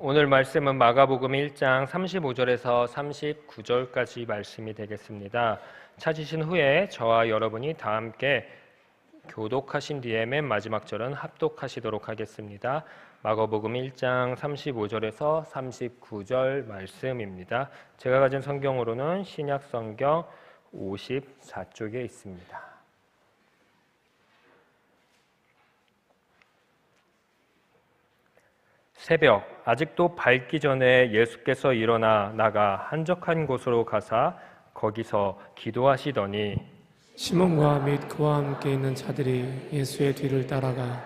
오늘 말씀은 마가복음 1장 35절에서 39절까지 말씀이 되겠습니다. 찾으신 후에 저와 여러분이 다 함께 교독하신 뒤에 맨 마지막 절은 합독하시도록 하겠습니다. 마가복음 1장 35절에서 39절 말씀입니다. 제가 가진 성경으로는 신약성경 54쪽에 있습니다. 새벽 아직도 밝기 전에 예수께서 일어나 나가 한적한 곳으로 가사 거기서 기도하시더니 시몬과 및 그와 함께 있는 자들이 예수의 뒤를 따라가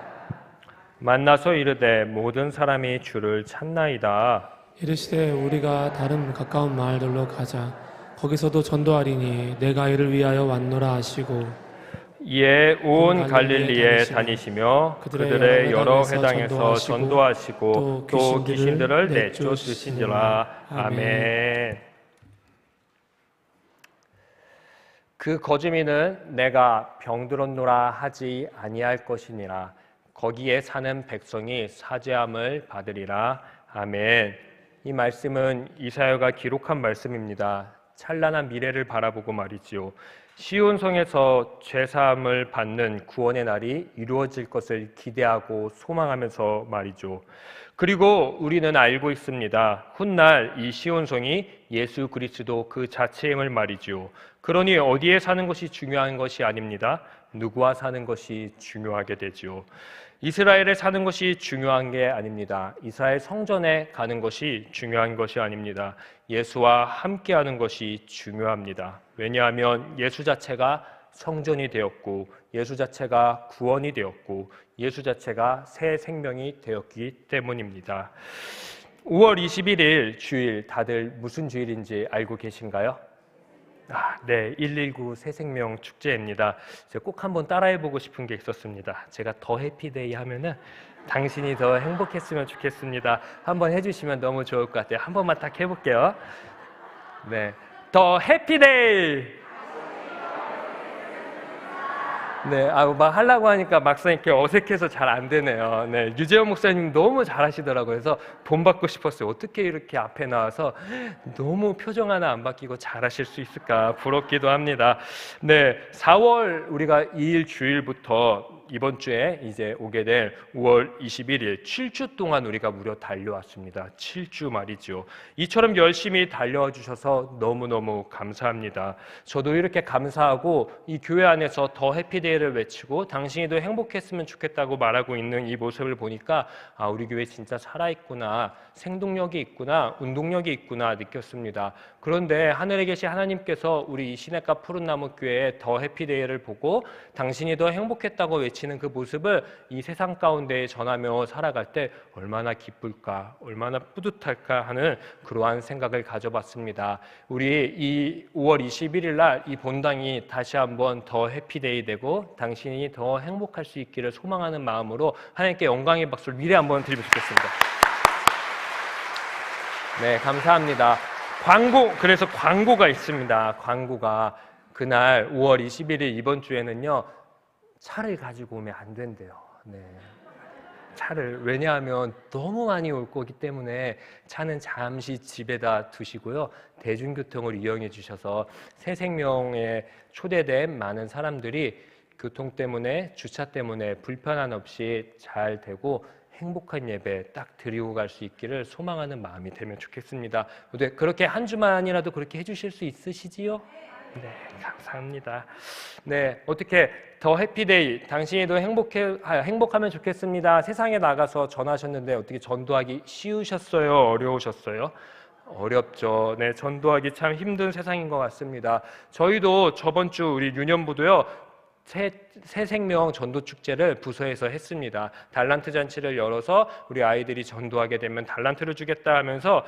만나서 이르되 모든 사람이 주를 찾나이다. 이르시되 우리가 다른 가까운 마을들로 가자. 거기서도 전도하리니 내가 이를 위하여 왔노라 하시고 이에 온 갈릴리에 다니시며 그들의 여러 회당에서 전도하시고 또 귀신들을 내쫓으신지라. 아멘. 그 거주민은 내가 병들었노라 하지 아니할 것이니라. 거기에 사는 백성이 사죄함을 받으리라. 아멘. 이 말씀은 이사야가 기록한 말씀입니다. 찬란한 미래를 바라보고 말이지요. 시온성에서 죄사함을 받는 구원의 날이 이루어질 것을 기대하고 소망하면서 말이죠. 그리고 우리는 알고 있습니다. 훗날 이 시온성이 예수 그리스도 그 자체임을 말이죠. 그러니 어디에 사는 것이 중요한 것이 아닙니다. 누구와 사는 것이 중요하게 되죠. 이스라엘에 사는 것이 중요한 게 아닙니다. 이스라엘 성전에 가는 것이 중요한 것이 아닙니다. 예수와 함께하는 것이 중요합니다. 왜냐하면 예수 자체가 성전이 되었고 예수 자체가 구원이 되었고 예수 자체가 새 생명이 되었기 때문입니다. 5월 21일 주일 다들 무슨 주일인지 알고 계신가요? 네, 119 새생명 축제입니다. 제가 꼭 한번 따라해보고 싶은 게 있었습니다. 제가 더 해피데이 하면은 당신이 더 행복했으면 좋겠습니다. 한번 해주시면 너무 좋을 것 같아요. 한 번만 딱 해볼게요. 네, 더 해피데이. 네, 막 하려고 하니까 막상 이렇게 어색해서 잘 안 되네요. 네, 유재원 목사님 너무 잘하시더라고요. 그래서 본받고 싶었어요. 어떻게 이렇게 앞에 나와서 너무 표정 하나 안 바뀌고 잘하실 수 있을까 부럽기도 합니다. 네, 4월 우리가 2일 주일부터 이번 주에 이제 오게 될 5월 21일 7주 동안 우리가 무려 달려왔습니다. 7주 말이죠. 이처럼 열심히 달려와 주셔서 너무너무 감사합니다. 저도 이렇게 감사하고 이 교회 안에서 더 해피데이를 외치고 당신이도 행복했으면 좋겠다고 말하고 있는 이 모습을 보니까 우리 교회 진짜 살아있구나, 생동력이 있구나, 운동력이 있구나 느꼈습니다. 그런데 하늘에 계신 하나님께서 우리 이 시냇가 푸른나무 교회의 더 해피데이를 보고 당신이 더 행복했다고 외치는 그 모습을 이 세상 가운데 전하며 살아갈 때 얼마나 기쁠까, 얼마나 뿌듯할까 하는 그러한 생각을 가져봤습니다. 우리 이 5월 21일 날 이 본당이 다시 한번 더 해피데이 되고 당신이 더 행복할 수 있기를 소망하는 마음으로 하나님께 영광의 박수를 미리 한번 드리면 좋겠습니다. 네, 감사합니다. 그래서 광고가 있습니다. 광고가 그날 5월 21일 이번 주에는요, 차를 가지고 오면 안 된대요. 네. 왜냐하면 너무 많이 올 거기 때문에 차는 잠시 집에다 두시고요. 대중교통을 이용해 주셔서 새 생명에 초대된 많은 사람들이 교통 때문에 주차 때문에 불편함 없이 잘 되고 행복한 예배 딱 드리고 갈 수 있기를 소망하는 마음이 되면 좋겠습니다. 그렇게 한 주만이라도 그렇게 해주실 수 있으시지요? 네, 감사합니다. 네, 어떻게 더 해피데이, 당신이도 행복하면 좋겠습니다. 세상에 나가서 전하셨는데 어떻게 전도하기 쉬우셨어요? 어려우셨어요? 어렵죠. 네, 전도하기 참 힘든 세상인 것 같습니다. 저희도 저번 주 우리 유년부도요, 새 생명 전도 축제를 부서에서 했습니다. 달란트 잔치를 열어서 우리 아이들이 전도하게 되면 달란트를 주겠다 하면서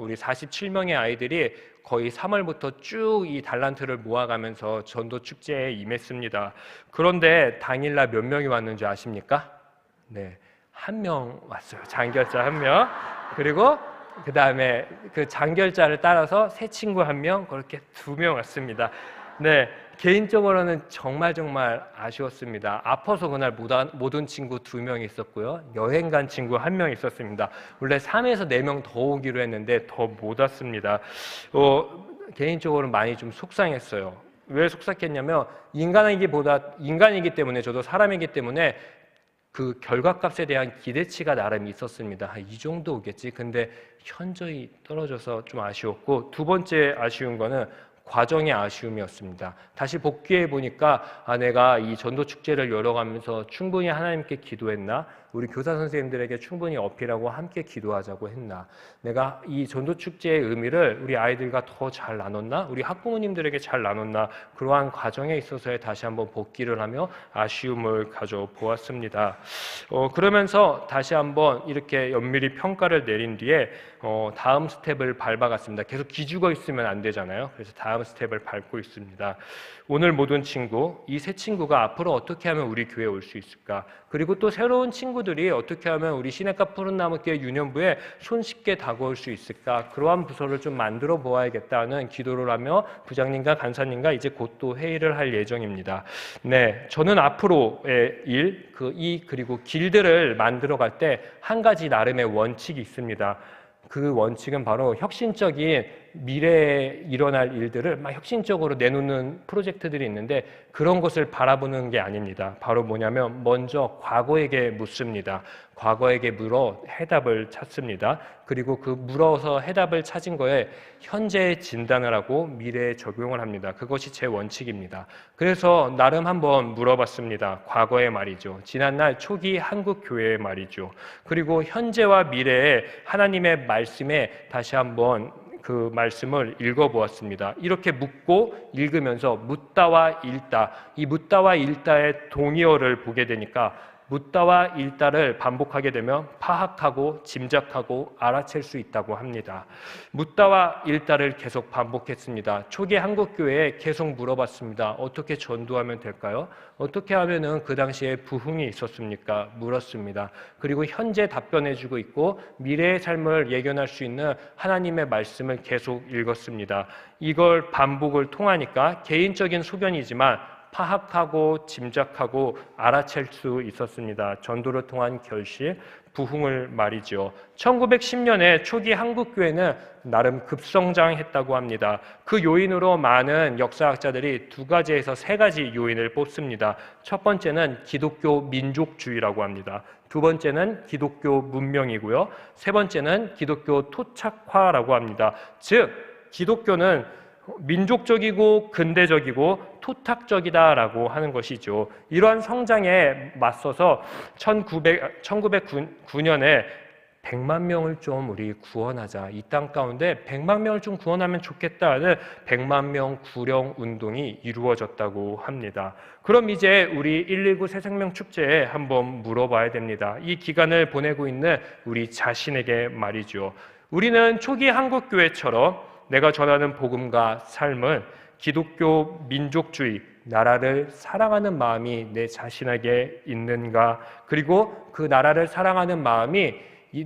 우리 47명의 아이들이 거의 3월부터 쭉 이 달란트를 모아가면서 전도 축제에 임했습니다. 그런데 당일날 몇 명이 왔는지 아십니까? 네, 1명 왔어요. 장결자 1명. 그리고 그 다음에 그 장결자를 따라서 새 친구 1명, 그렇게 2명 왔습니다. 네, 개인적으로는 정말 아쉬웠습니다. 아파서 그날 못 온 친구 2명 있었고요. 여행 간 친구 1명 있었습니다. 원래 3에서 4명 더 오기로 했는데 더 못 왔습니다. 개인적으로 많이 좀 속상했어요. 왜 속상했냐면 인간이기 때문에, 저도 사람이기 때문에 그 결과값에 대한 기대치가 나름 있었습니다. 이 정도 오겠지. 근데 현저히 떨어져서 좀 아쉬웠고, 두 번째 아쉬운 거는 과정의 아쉬움이었습니다. 다시 복귀해 보니까 내가 이 전도 축제를 열어가면서 충분히 하나님께 기도했나? 우리 교사 선생님들에게 충분히 어필하고 함께 기도하자고 했나? 내가 이 전도 축제의 의미를 우리 아이들과 더 잘 나눴나? 우리 학부모님들에게 잘 나눴나? 그러한 과정에 있어서의 다시 한번 복귀를 하며 아쉬움을 가져보았습니다. 그러면서 다시 한번 이렇게 연밀히 평가를 내린 뒤에 다음 스텝을 밟아갔습니다. 계속 기죽어 있으면 안 되잖아요. 그래서 다음 스텝을 밟고 있습니다. 오늘 못 온 친구, 이 세 친구가 앞으로 어떻게 하면 우리 교회에 올 수 있을까? 그리고 또 새로운 친구들이 어떻게 하면 우리 시냇가 푸른나무교회 유년부에 손쉽게 다가올 수 있을까? 그러한 부서를 좀 만들어 보아야겠다는 기도를 하며 부장님과 간사님과 이제 곧 또 회의를 할 예정입니다. 네, 저는 앞으로의 일, 그리고 길들을 만들어 갈 때 한 가지 나름의 원칙이 있습니다. 그 원칙은 바로 혁신적인 미래에 일어날 일들을 막 혁신적으로 내놓는 프로젝트들이 있는데, 그런 것을 바라보는 게 아닙니다. 바로 뭐냐면 먼저 과거에게 묻습니다. 과거에게 물어 해답을 찾습니다. 그리고 그 물어서 해답을 찾은 거에 현재의 진단을 하고 미래에 적용을 합니다. 그것이 제 원칙입니다. 그래서 나름 한번 물어봤습니다. 과거의 말이죠. 지난날 초기 한국 교회의 말이죠. 그리고 현재와 미래의 하나님의 말씀에 다시 한번 그 말씀을 읽어보았습니다. 이렇게 묻고 읽으면서 묻다와 읽다, 이 묻다와 읽다의 동의어를 보게 되니까 묻다와 읽다를 반복하게 되면 파악하고 짐작하고 알아챌 수 있다고 합니다. 묻다와 읽다를 계속 반복했습니다. 초기 한국교회에 계속 물어봤습니다. 어떻게 전도하면 될까요? 어떻게 하면은 그 당시에 부흥이 있었습니까? 물었습니다. 그리고 현재 답변해주고 있고 미래의 삶을 예견할 수 있는 하나님의 말씀을 계속 읽었습니다. 이걸 반복을 통하니까 개인적인 소견이지만 파악하고 짐작하고 알아챌 수 있었습니다. 전도를 통한 결실, 부흥을 말이죠. 1910년에 초기 한국교회는 나름 급성장했다고 합니다. 그 요인으로 많은 역사학자들이 2가지에서 3가지 요인을 뽑습니다. 첫 번째는 기독교 민족주의라고 합니다. 두 번째는 기독교 문명이고요. 세 번째는 기독교 토착화라고 합니다. 즉, 기독교는 민족적이고 근대적이고 토착적이다라고 하는 것이죠. 이러한 성장에 맞서서 1909년에 100만 명을 좀 우리 구원하자. 이 땅 가운데 100만 명을 좀 구원하면 좋겠다는 100만 명 구령 운동이 이루어졌다고 합니다. 그럼 이제 우리 119 새생명 축제에 한번 물어봐야 됩니다. 이 기간을 보내고 있는 우리 자신에게 말이죠. 우리는 초기 한국교회처럼 내가 전하는 복음과 삶은 기독교 민족주의, 나라를 사랑하는 마음이 내 자신에게 있는가? 그리고 그 나라를 사랑하는 마음이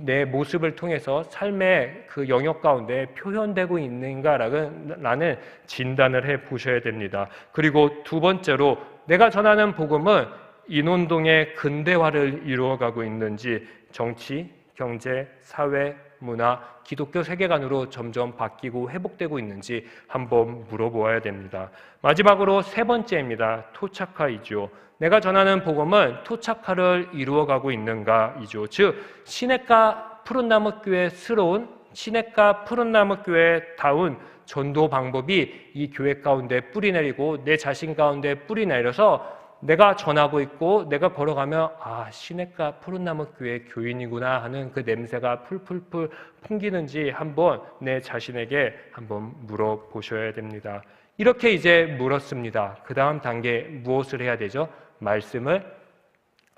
내 모습을 통해서 삶의 그 영역 가운데 표현되고 있는가라는 진단을 해 보셔야 됩니다. 그리고 두 번째로 내가 전하는 복음은 인혼동의 근대화를 이루어가고 있는지, 정치, 경제, 사회, 문화, 기독교 세계관으로 점점 바뀌고 회복되고 있는지 한번 물어보아야 됩니다. 마지막으로 3번째입니다. 토착화이죠. 내가 전하는 복음은 토착화를 이루어가고 있는가이죠. 즉, 시냇가 푸른나무교회스러운 시냇가 푸른나무교회다운 전도 방법이 이 교회 가운데 뿌리내리고 내 자신 가운데 뿌리내려서 내가 전하고 있고 내가 걸어가면 시냇가 푸른나무 교회 교인이구나 하는 그 냄새가 풀풀풀 풍기는지 한번 내 자신에게 한번 물어보셔야 됩니다. 이렇게 이제 물었습니다. 그 다음 단계 무엇을 해야 되죠? 말씀을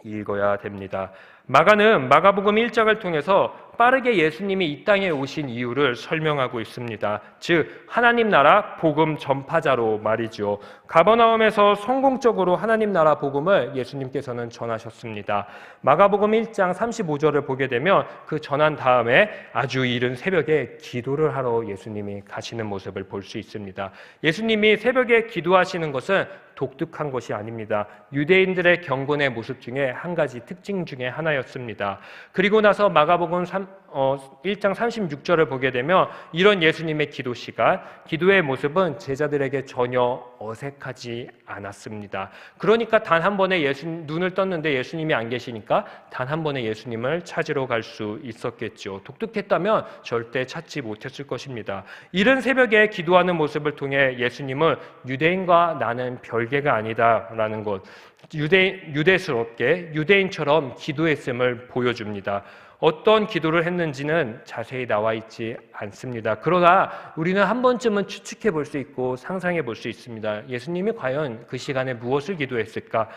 읽어야 됩니다. 마가는 마가복음 1장을 통해서 빠르게 예수님이 이 땅에 오신 이유를 설명하고 있습니다. 즉 하나님 나라 복음 전파자로 말이죠. 가버나움에서 성공적으로 하나님 나라 복음을 예수님께서는 전하셨습니다. 마가복음 1장 35절을 보게 되면 그 전한 다음에 아주 이른 새벽에 기도를 하러 예수님이 가시는 모습을 볼 수 있습니다. 예수님이 새벽에 기도하시는 것은 독특한 것이 아닙니다. 유대인들의 경건의 모습 중에 한 가지 특징 중에 하나였습니다. 그리고 나서 마가복음 1장 36절을 보게 되면 이런 예수님의 기도 시간, 기도의 모습은 제자들에게 전혀 어색하지 않았습니다. 그러니까 단 한 번에 눈을 떴는데 예수님이 안 계시니까 단 한 번에 예수님을 찾으러 갈 수 있었겠죠. 독특했다면 절대 찾지 못했을 것입니다. 이른 새벽에 기도하는 모습을 통해 예수님은 유대인과 나는 별개가 아니다라는 것, 유대스럽게 유대인처럼 기도했음을 보여줍니다. 어떤 기도를 했는지는 자세히 나와 있지 않습니다. 그러나 우리는 한 번쯤은 추측해 볼 수 있고 상상해 볼 수 있습니다. 예수님이 과연 그 시간에 무엇을 기도했을까?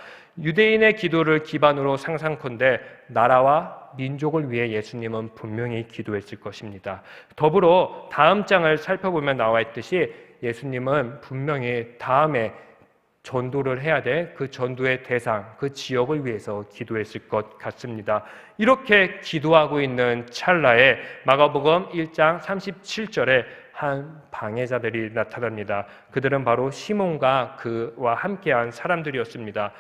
유대인의 기도를 기반으로 상상컨대 나라와 민족을 위해 예수님은 분명히 기도했을 것입니다. 더불어 다음 장을 살펴보면 나와 있듯이 예수님은 분명히 다음에 전도를 해야 될 그 전도의 대상, 그 지역을 위해서 기도했을 것 같습니다. 이렇게 기도하고 있는 찰나에 마가복음 1장 37절에 한 방해자들이 나타납니다. 그들은 바로 시몬과 그와 함께한 사람들이었습니다.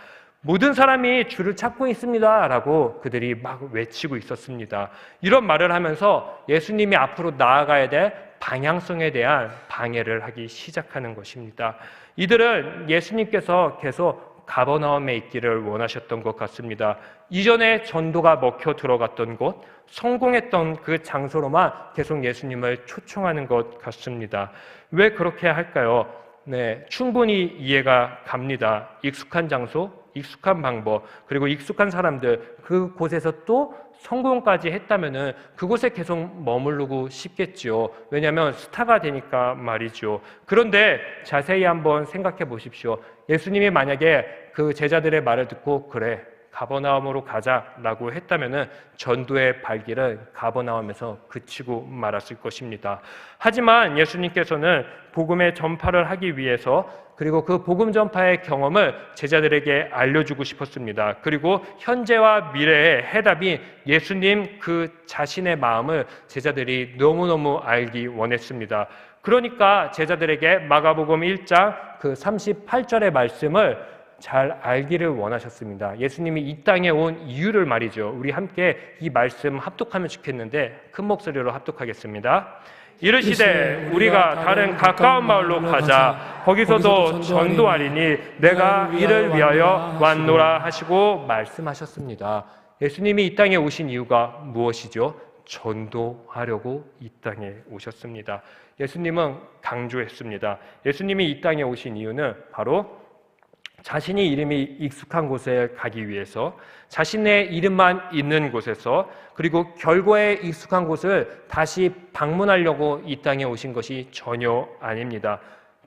모든 사람이 주를 찾고 있습니다 라고 그들이 막 외치고 있었습니다. 이런 말을 하면서 예수님이 앞으로 나아가야 될 방향성에 대한 방해를 하기 시작하는 것입니다. 이들은 예수님께서 계속 가버나움에 있기를 원하셨던 것 같습니다. 이전에 전도가 먹혀 들어갔던 곳, 성공했던 그 장소로만 계속 예수님을 초청하는 것 같습니다. 왜 그렇게 할까요? 네, 충분히 이해가 갑니다. 익숙한 장소, 익숙한 방법, 그리고 익숙한 사람들, 그곳에서 또 성공까지 했다면은 그곳에 계속 머무르고 싶겠죠. 왜냐하면 스타가 되니까 말이죠. 그런데 자세히 한번 생각해 보십시오. 예수님이 만약에 그 제자들의 말을 듣고 그래, 가버나움으로 가자라고 했다면은 전도의 발길은 가버나움에서 그치고 말았을 것입니다. 하지만 예수님께서는 복음의 전파를 하기 위해서 그리고 그 복음 전파의 경험을 제자들에게 알려주고 싶었습니다. 그리고 현재와 미래의 해답이 예수님 그 자신의 마음을 제자들이 너무너무 알기 원했습니다. 그러니까 제자들에게 마가복음 1장 그 38절의 말씀을 잘 알기를 원하셨습니다. 예수님이 이 땅에 온 이유를 말이죠. 우리 함께 이 말씀 합독하면 좋겠는데 큰 목소리로 합독하겠습니다. 이르시되 우리가 다른 가까운 마을로 가자. 거기서도 전도하리니 내가 이를 위하여 왔노라 하시고 말씀하셨습니다. 예수님이 이 땅에 오신 이유가 무엇이죠? 전도하려고 이 땅에 오셨습니다. 예수님은 강조했습니다. 예수님이 이 땅에 오신 이유는 바로 자신이 이름이 익숙한 곳에 가기 위해서, 자신의 이름만 있는 곳에서, 그리고 결과에 익숙한 곳을 다시 방문하려고 이 땅에 오신 것이 전혀 아닙니다.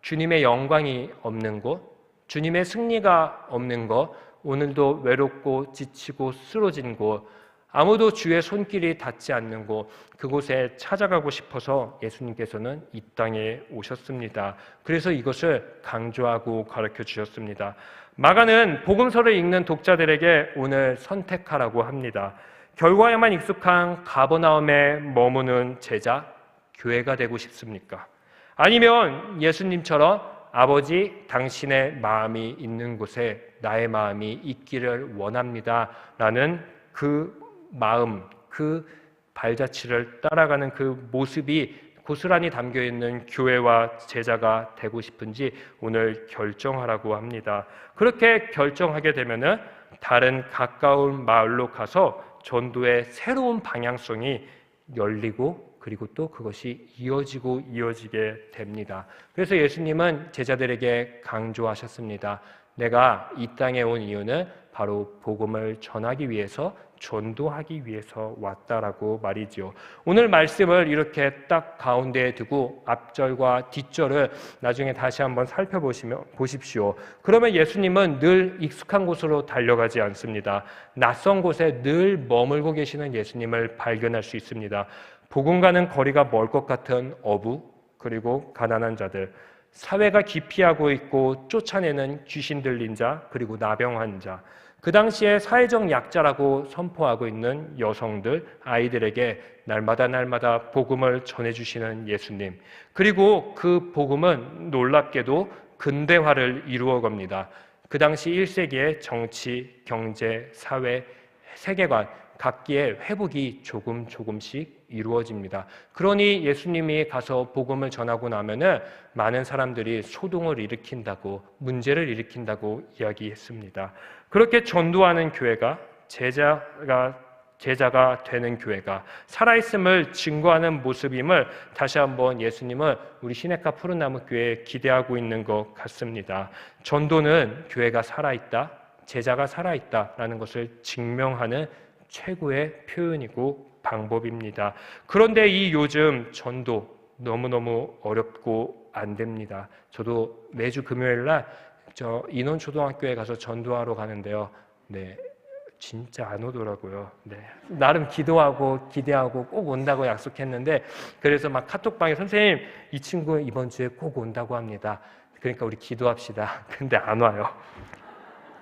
주님의 영광이 없는 곳, 주님의 승리가 없는 곳, 오늘도 외롭고 지치고 쓰러진 곳, 아무도 주의 손길이 닿지 않는 곳, 그곳에 찾아가고 싶어서 예수님께서는 이 땅에 오셨습니다. 그래서 이것을 강조하고 가르쳐 주셨습니다. 마가는 복음서를 읽는 독자들에게 오늘 선택하라고 합니다. 결과에만 익숙한 가버나움에 머무는 제자, 교회가 되고 싶습니까? 아니면 예수님처럼 아버지, 당신의 마음이 있는 곳에 나의 마음이 있기를 원합니다 라는 그 마음, 그 발자취를 따라가는 그 모습이 고스란히 담겨있는 교회와 제자가 되고 싶은지 오늘 결정하라고 합니다. 그렇게 결정하게 되면은 다른 가까운 마을로 가서 전도의 새로운 방향성이 열리고 그리고 또 그것이 이어지게 됩니다. 그래서 예수님은 제자들에게 강조하셨습니다. 내가 이 땅에 온 이유는 바로 복음을 전하기 위해서, 전도하기 위해서 왔다라고 말이지요. 오늘 말씀을 이렇게 딱 가운데에 두고 앞절과 뒷절을 나중에 다시 한번 보십시오. 그러면 예수님은 늘 익숙한 곳으로 달려가지 않습니다. 낯선 곳에 늘 머물고 계시는 예수님을 발견할 수 있습니다. 복음과는 거리가 멀 것 같은 어부, 그리고 가난한 자들, 사회가 기피하고 있고 쫓아내는 귀신 들린 자, 그리고 나병 환자, 그 당시에 사회적 약자라고 선포하고 있는 여성들, 아이들에게 날마다 복음을 전해주시는 예수님. 그리고 그 복음은 놀랍게도 근대화를 이루어 갑니다. 그 당시 1세기의 정치, 경제, 사회, 세계관 각기의 회복이 조금씩 이루어집니다. 그러니 예수님이 가서 복음을 전하고 나면은 많은 사람들이 소동을 일으킨다고, 문제를 일으킨다고 이야기했습니다. 그렇게 전도하는 교회가, 제자가 되는 교회가 살아있음을 증거하는 모습임을 다시 한번 예수님은 우리 시내가 푸른나무 교회에 기대하고 있는 것 같습니다. 전도는 교회가 살아있다, 제자가 살아있다라는 것을 증명하는 최고의 표현이고 방법입니다. 그런데 이 요즘 전도 너무너무 어렵고 안 됩니다. 저도 매주 금요일 날 인원초등학교에 가서 전도하러 가는데요. 네, 진짜 안 오더라고요. 네, 나름 기도하고 기대하고 꼭 온다고 약속했는데, 그래서 막 카톡방에 선생님 이 친구 이번 주에 꼭 온다고 합니다. 그러니까 우리 기도합시다. 근데 안 와요.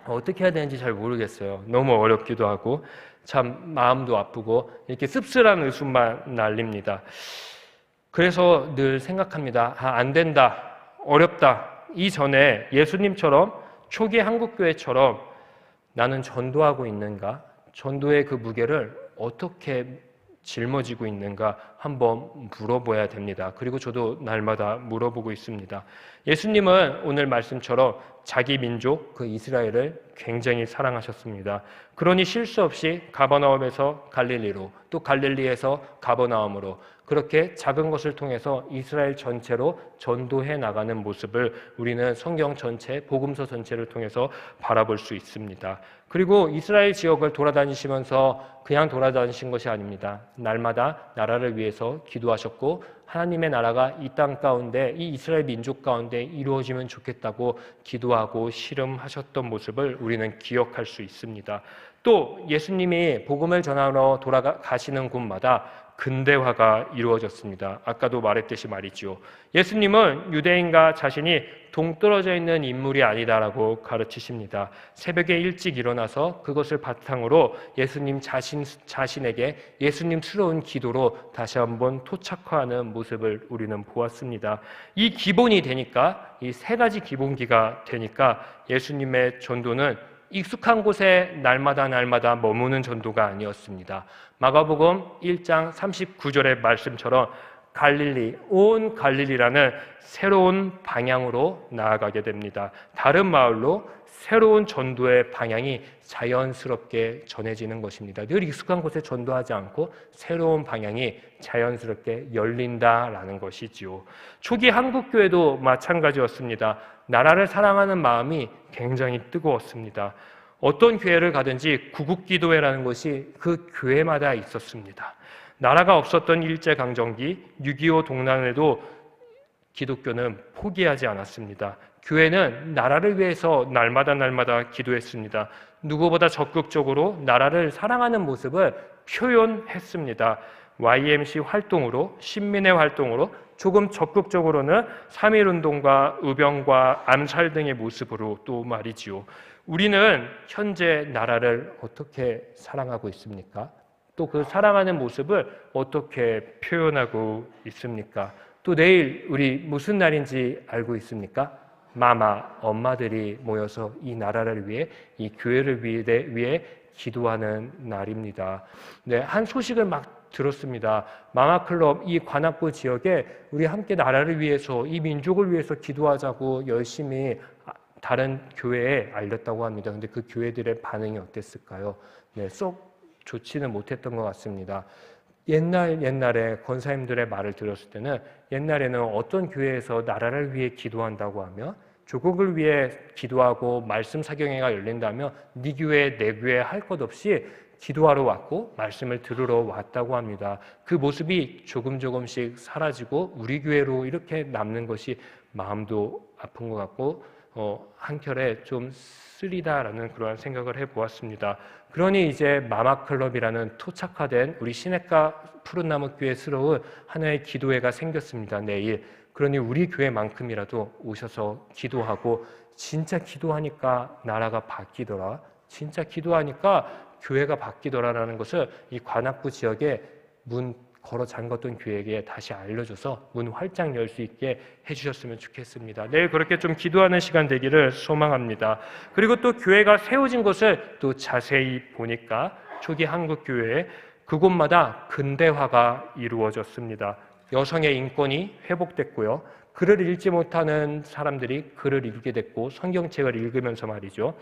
어떻게 해야 되는지 잘 모르겠어요. 너무 어렵기도 하고 참 마음도 아프고 이렇게 씁쓸한 웃음만 날립니다. 그래서 늘 생각합니다. 안 된다, 어렵다. 이전에 예수님처럼 초기 한국교회처럼 나는 전도하고 있는가? 전도의 그 무게를 어떻게 짊어지고 있는가 한번 물어봐야 됩니다. 그리고 저도 날마다 물어보고 있습니다. 예수님은 오늘 말씀처럼 자기 민족, 그 이스라엘을 굉장히 사랑하셨습니다. 그러니 실수 없이 가버나움에서 갈릴리로, 또 갈릴리에서 가버나움으로, 그렇게 작은 것을 통해서 이스라엘 전체로 전도해 나가는 모습을 우리는 성경 전체, 복음서 전체를 통해서 바라볼 수 있습니다. 그리고 이스라엘 지역을 돌아다니시면서 그냥 돌아다니신 것이 아닙니다. 날마다 나라를 위해서 기도하셨고, 하나님의 나라가 이 땅 가운데, 이 이스라엘 민족 가운데 이루어지면 좋겠다고 기도하고 씨름하셨던 모습을 우리는 기억할 수 있습니다. 또 예수님이 복음을 전하러 돌아가시는 곳마다 근대화가 이루어졌습니다. 아까도 말했듯이 말이죠. 예수님은 유대인과 자신이 동떨어져 있는 인물이 아니다라고 가르치십니다. 새벽에 일찍 일어나서 그것을 바탕으로 예수님 자신에게 예수님스러운 기도로 다시 한번 토착화하는 모습을 우리는 보았습니다. 이 기본이 되니까, 이 세 가지 기본기가 되니까 예수님의 전도는 익숙한 곳에 날마다 머무는 전도가 아니었습니다. 마가복음 1장 39절의 말씀처럼 온 갈릴리라는 새로운 방향으로 나아가게 됩니다. 다른 마을로 새로운 전도의 방향이 자연스럽게 전해지는 것입니다. 늘 익숙한 곳에 전도하지 않고 새로운 방향이 자연스럽게 열린다라는 것이지요. 초기 한국교회도 마찬가지였습니다. 나라를 사랑하는 마음이 굉장히 뜨거웠습니다. 어떤 교회를 가든지 구국기도회라는 것이 그 교회마다 있었습니다. 나라가 없었던 일제강점기, 6.25 동란에도 기독교는 포기하지 않았습니다. 교회는 나라를 위해서 날마다 기도했습니다. 누구보다 적극적으로 나라를 사랑하는 모습을 표현했습니다. YMC 활동으로, 신민의 활동으로, 조금 적극적으로는 3.1운동과 의병과 암살 등의 모습으로 또 말이지요. 우리는 현재 나라를 어떻게 사랑하고 있습니까? 또 그 사랑하는 모습을 어떻게 표현하고 있습니까? 또 내일 우리 무슨 날인지 알고 있습니까? 엄마들이 모여서 이 나라를 위해, 이 교회를 위해 기도하는 날입니다. 네, 한 소식을 막 들었습니다. 마마클럽 이 관악구 지역에 우리 함께 나라를 위해서, 이 민족을 위해서 기도하자고 열심히 다른 교회에 알렸다고 합니다. 근데 그 교회들의 반응이 어땠을까요? 네, 쏙 좋지는 못했던 것 같습니다. 옛날에 권사님들의 말을 들었을 때는, 옛날에는 어떤 교회에서 나라를 위해 기도한다고 하면 조국을 위해 기도하고 말씀 사경회가 열린다면 네 교회 내 교회 할 것 없이 기도하러 왔고 말씀을 들으러 왔다고 합니다. 그 모습이 조금씩 사라지고 우리 교회로 이렇게 남는 것이 마음도 아픈 것 같고 한결에 좀 쓰리다라는 그러한 생각을 해보았습니다. 그러니 이제 마마클럽이라는 토착화된 우리 시냇가 푸른나무 교회스러운 하나의 기도회가 생겼습니다. 내일. 그러니 우리 교회만큼이라도 오셔서 기도하고 진짜 기도하니까 나라가 바뀌더라. 진짜 기도하니까 교회가 바뀌더라라는 것을 이 관악구 지역에 문 걸어 잠갔던 교회에게 다시 알려줘서 문 활짝 열 수 있게 해주셨으면 좋겠습니다. 내일 그렇게 좀 기도하는 시간 되기를 소망합니다. 그리고 또 교회가 세워진 것을 또 자세히 보니까 초기 한국교회에 그곳마다 근대화가 이루어졌습니다. 여성의 인권이 회복됐고요. 글을 읽지 못하는 사람들이 글을 읽게 됐고 성경책을 읽으면서 말이죠.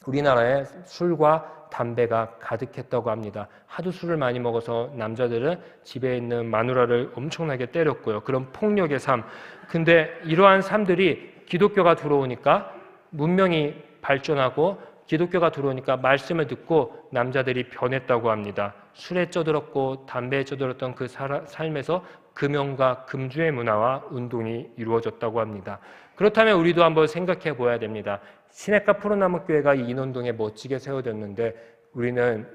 우리나라에 술과 담배가 가득했다고 합니다. 하도 술을 많이 먹어서 남자들은 집에 있는 마누라를 엄청나게 때렸고요. 그런 폭력의 삶. 근데 이러한 삶들이 기독교가 들어오니까 문명이 발전하고 기독교가 들어오니까 말씀을 듣고 남자들이 변했다고 합니다. 술에 쪄들었고 담배에 쪄들었던 그 삶에서 금연과 금주의 문화와 운동이 이루어졌다고 합니다. 그렇다면 우리도 한번 생각해 보아야 됩니다. 시냇가 푸른나무 교회가 이 인원동에 멋지게 세워졌는데 우리는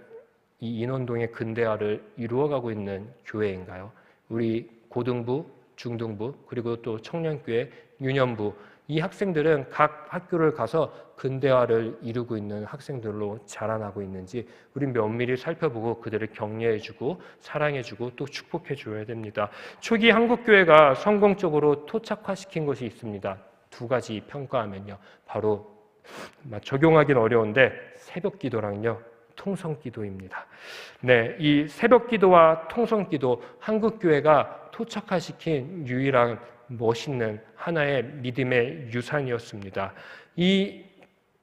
이 인원동의 근대화를 이루어가고 있는 교회인가요? 우리 고등부, 중등부, 그리고 또 청년교회, 유년부 이 학생들은 각 학교를 가서 근대화를 이루고 있는 학생들로 자라나고 있는지 우린 면밀히 살펴보고 그들을 격려해주고 사랑해주고 또 축복해줘야 됩니다. 초기 한국교회가 성공적으로 토착화시킨 것이 있습니다. 두 가지 평가하면요. 바로 적용하기는 어려운데 새벽기도랑요. 통성기도입니다. 네, 이 새벽기도와 통성기도 한국교회가 토착화시킨 유일한 멋있는 하나의 믿음의 유산이었습니다. 이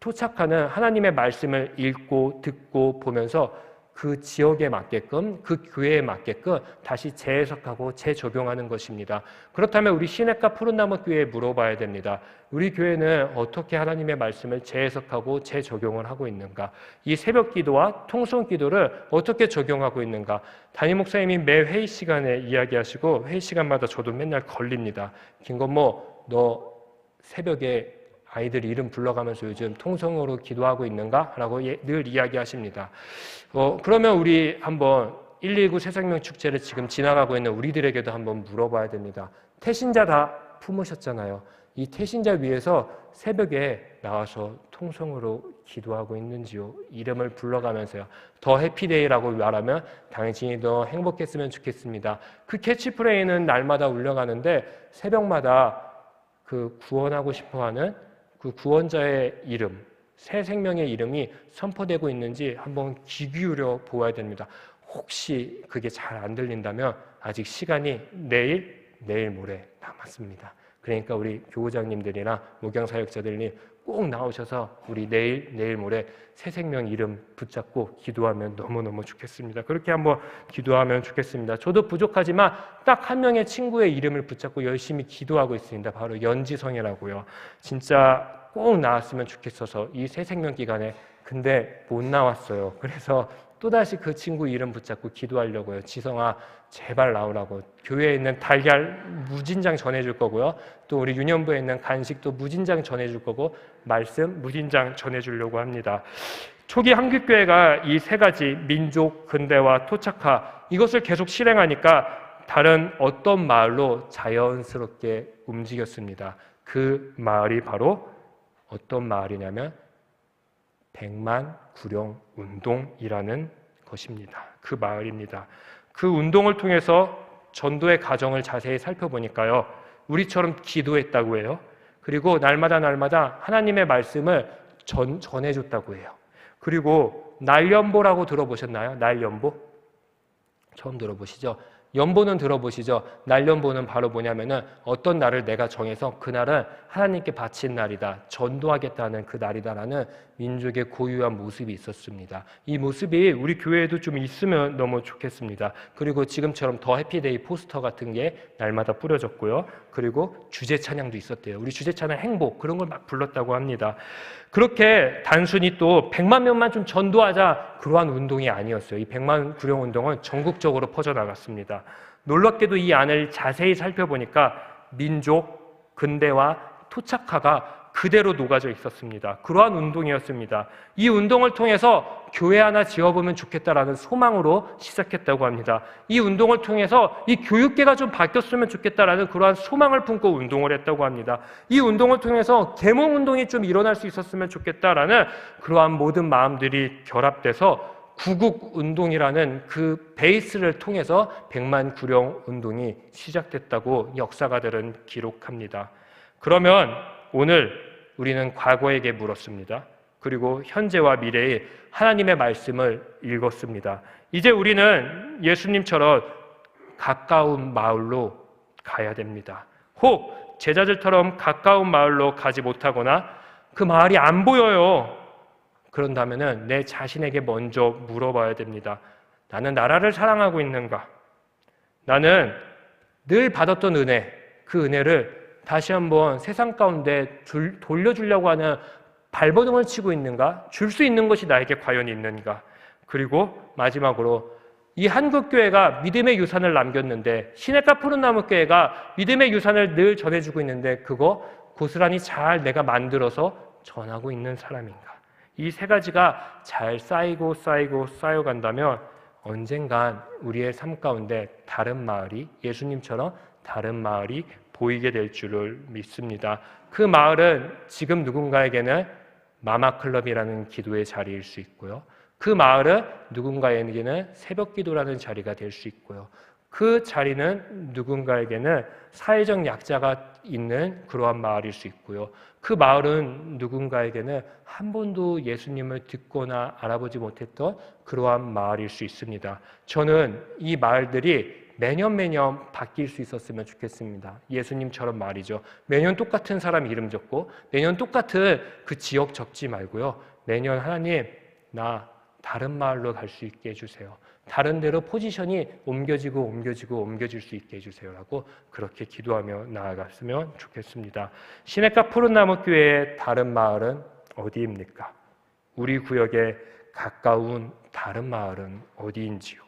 토착화는 하나님의 말씀을 읽고 듣고 보면서 그 지역에 맞게끔 그 교회에 맞게끔 다시 재해석하고 재적용하는 것입니다. 그렇다면 우리 시냇가 푸른나무 교회에 물어봐야 됩니다. 우리 교회는 어떻게 하나님의 말씀을 재해석하고 재적용을 하고 있는가? 이 새벽기도와 통성기도를 어떻게 적용하고 있는가? 담임 목사님이 매 회의 시간에 이야기하시고 회의 시간마다 저도 맨날 걸립니다. 김건모 너 새벽에 아이들 이름 불러가면서 요즘 통성으로 기도하고 있는가? 라고 늘 이야기하십니다. 그러면 우리 한번 119 새생명 축제를 지금 지나가고 있는 우리들에게도 한번 물어봐야 됩니다. 태신자 다 품으셨잖아요. 이 태신자 위해서 새벽에 나와서 통성으로 기도하고 있는지요? 이름을 불러가면서요. 더 해피데이라고 말하면 당신이 더 행복했으면 좋겠습니다. 그 캐치프레이는 날마다 울려가는데 새벽마다 그 구원하고 싶어하는 그 구원자의 이름, 새 생명의 이름이 선포되고 있는지 한번 귀 기울여 보아야 됩니다. 혹시 그게 잘 안 들린다면 아직 시간이 내일 모레 남았습니다. 그러니까 우리 교우장님들이나 목양사역자들이 꼭 나오셔서 우리 내일 모레 새 생명 이름 붙잡고 기도하면 너무너무 좋겠습니다. 그렇게 한번 기도하면 좋겠습니다. 저도 부족하지만 딱 한 명의 친구의 이름을 붙잡고 열심히 기도하고 있습니다. 바로 연지성이라고요. 진짜 꼭 나왔으면 좋겠어서 이 새 생명 기간에 근데 못 나왔어요. 그래서 또다시 그 친구 이름 붙잡고 기도하려고요. 지성아 제발 나오라고. 교회에 있는 달걀 무진장 전해줄 거고요. 또 우리 유년부에 있는 간식도 무진장 전해줄 거고 말씀 무진장 전해주려고 합니다. 초기 한국교회가 이 세 가지 민족, 근대화, 토착화 이것을 계속 실행하니까 다른 어떤 마을로 자연스럽게 움직였습니다. 그 마을이 바로 어떤 마을이냐면 백만 구령 운동이라는 것입니다. 그 마을입니다. 그 운동을 통해서 전도의 과정을 자세히 살펴보니까요. 우리처럼 기도했다고 해요. 그리고 날마다 하나님의 말씀을 전해줬다고 해요. 그리고 날연보라고 들어보셨나요? 날연보? 처음 들어보시죠? 연보는 들어보시죠? 날연보는 바로 뭐냐면은 어떤 날을 내가 정해서 그날은 하나님께 바친 날이다, 전도하겠다는 그 날이다라는 민족의 고유한 모습이 있었습니다. 이 모습이 우리 교회에도 좀 있으면 너무 좋겠습니다. 그리고 지금처럼 더 해피데이 포스터 같은 게 날마다 뿌려졌고요. 그리고 주제 찬양도 있었대요. 우리 주제 찬양 행복, 그런 걸 막 불렀다고 합니다. 그렇게 단순히 또 100만 명만 좀 전도하자, 그러한 운동이 아니었어요. 이 100만 구령 운동은 전국적으로 퍼져나갔습니다. 놀랍게도 이 안을 자세히 살펴보니까 민족, 근대화, 토착화가 그대로 녹아져 있었습니다. 그러한 운동이었습니다. 이 운동을 통해서 교회 하나 지어보면 좋겠다라는 소망으로 시작했다고 합니다. 이 운동을 통해서 이 교육계가 좀 바뀌었으면 좋겠다라는 그러한 소망을 품고 운동을 했다고 합니다. 이 운동을 통해서 계몽운동이 좀 일어날 수 있었으면 좋겠다라는 그러한 모든 마음들이 결합돼서 구국운동이라는 그 베이스를 통해서 100만 구령 운동이 시작됐다고 역사가들은 기록합니다. 그러면 오늘 우리는 과거에게 물었습니다. 그리고 현재와 미래의 하나님의 말씀을 읽었습니다. 이제 우리는 예수님처럼 가까운 마을로 가야 됩니다. 혹 제자들처럼 가까운 마을로 가지 못하거나 그 마을이 안 보여요. 그런다면은 내 자신에게 먼저 물어봐야 됩니다. 나는 나라를 사랑하고 있는가? 나는 늘 받았던 은혜, 그 은혜를 다시 한번 세상 가운데 돌려주려고 하는 발버둥을 치고 있는가? 줄 수 있는 것이 나에게 과연 있는가? 그리고 마지막으로 이 한국교회가 믿음의 유산을 남겼는데, 시내가 푸른나무교회가 믿음의 유산을 늘 전해주고 있는데 그거 고스란히 잘 내가 만들어서 전하고 있는 사람인가? 이 세 가지가 잘 쌓여간다면 언젠간 우리의 삶 가운데 다른 마을이, 예수님처럼 다른 마을이 보이게 될 줄을 믿습니다. 그 마을은 지금 누군가에게는 마마클럽이라는 기도의 자리일 수 있고요. 그 마을은 누군가에게는 새벽기도라는 자리가 될 수 있고요. 그 자리는 누군가에게는 사회적 약자가 있는 그러한 마을일 수 있고요. 그 마을은 누군가에게는 한 번도 예수님을 듣거나 알아보지 못했던 그러한 마을일 수 있습니다. 저는 이 마을들이 매년 바뀔 수 있었으면 좋겠습니다. 예수님처럼 말이죠. 매년 똑같은 사람 이름 적고 매년 똑같은 그 지역 적지 말고요. 매년 하나님, 나 다른 마을로 갈 수 있게 해주세요. 다른 데로 포지션이 옮겨질 수 있게 해주세요라고 그렇게 기도하며 나아갔으면 좋겠습니다. 시내가 푸른나무교회의 다른 마을은 어디입니까? 우리 구역에 가까운 다른 마을은 어디인지요?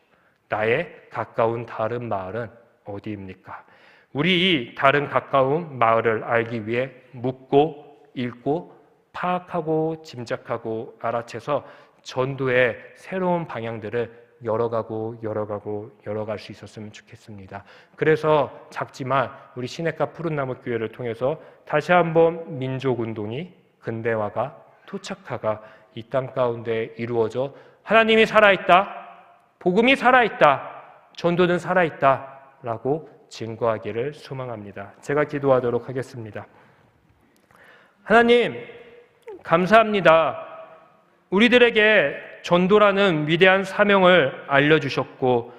나의 가까운 다른 마을은 어디입니까? 우리 이 다른 가까운 마을을 알기 위해 묻고 읽고 파악하고 짐작하고 알아채서 전도의 새로운 방향들을 열어갈 수 있었으면 좋겠습니다. 그래서 작지만 우리 시내가 푸른나무교회를 통해서 다시 한번 민족운동이, 근대화가, 토착화가 이 땅 가운데 이루어져 하나님이 살아있다, 복음이 살아있다, 전도는 살아있다 라고 증거하기를 소망합니다. 제가 기도하도록 하겠습니다. 하나님, 감사합니다. 우리들에게 전도라는 위대한 사명을 알려주셨고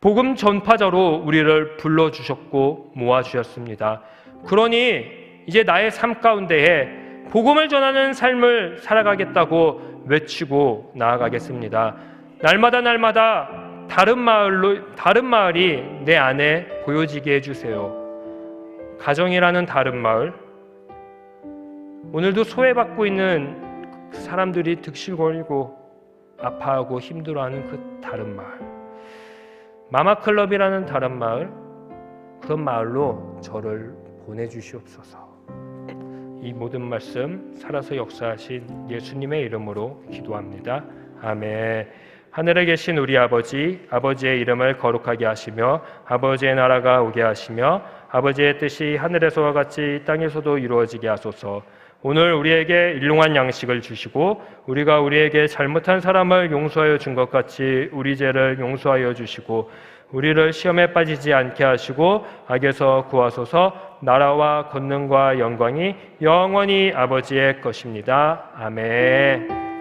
복음 전파자로 우리를 불러주셨고 모아주셨습니다. 그러니 이제 나의 삶 가운데에 복음을 전하는 삶을 살아가겠다고 외치고 나아가겠습니다. 날마다 다른 마을이 내 안에 보여지게 해주세요. 가정이라는 다른 마을, 오늘도 소외받고 있는 사람들이 득실거리고 아파하고 힘들어하는 그 다른 마을, 마마클럽이라는 다른 마을, 그런 마을로 저를 보내주시옵소서. 이 모든 말씀 살아서 역사하신 예수님의 이름으로 기도합니다. 아멘. 하늘에 계신 우리 아버지, 아버지의 이름을 거룩하게 하시며 아버지의 나라가 오게 하시며 아버지의 뜻이 하늘에서와 같이 땅에서도 이루어지게 하소서. 오늘 우리에게 일용할 양식을 주시고 우리가 우리에게 잘못한 사람을 용서하여 준 것 같이 우리 죄를 용서하여 주시고 우리를 시험에 빠지지 않게 하시고 악에서 구하소서. 나라와 권능과 영광이 영원히 아버지의 것입니다. 아멘.